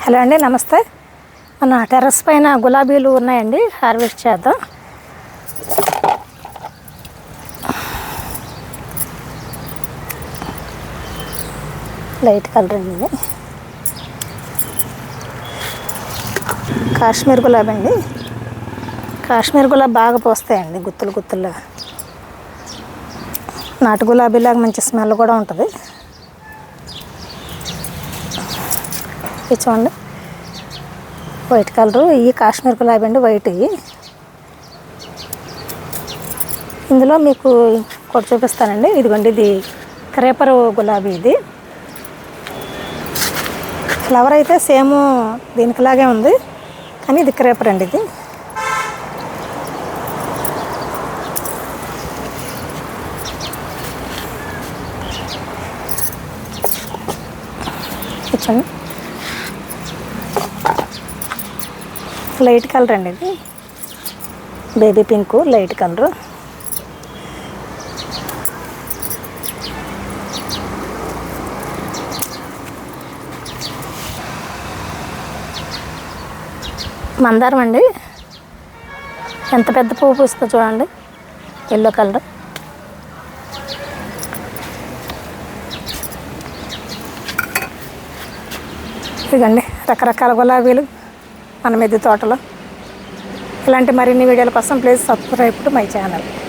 Hello అండి, నమస్తే. మన టెర్రస్ పైన గులాబీలు ఉన్నాయండి, హార్వెస్ట్ చేద్దాం. లైట్ కలర్ అండి, కాశ్మీర్ గులాబీ అండి. కాశ్మీర్ గులాబీ బాగా పోస్తాయండి, గుత్తులు గుత్తుల్లో. నాటు గులాబీలాగా మంచి స్మెల్ కూడా ఉంటుంది. ఇది చూడండి, వైట్ కలరు. ఇవి కాశ్మీర్ గులాబీ అండి, వైట్. ఇందులో మీకు ఒకటి చూపిస్తానండి. ఇదిగోండి, ఇది క్రేపర్ గులాబీ. ఇది ఫ్లవర్ అయితే సేమ్ దీనికిలాగే ఉంది, కానీ ఇది క్రేపర్ అండి. ఇది చూడండి, లైట్ కలర్ అండి. ఇది బేబీ పింక్ లైట్ కలరు. మందారం అండి, ఎంత పెద్ద పువ్వు పూస్తుందో చూడండి, ఎల్లో కలర్. ఇదిగండి రకరకాల గులాబీలు మన మిద్దె తోటలో. ఇలాంటి మరిన్ని వీడియోల కోసం please subscribe to my channel.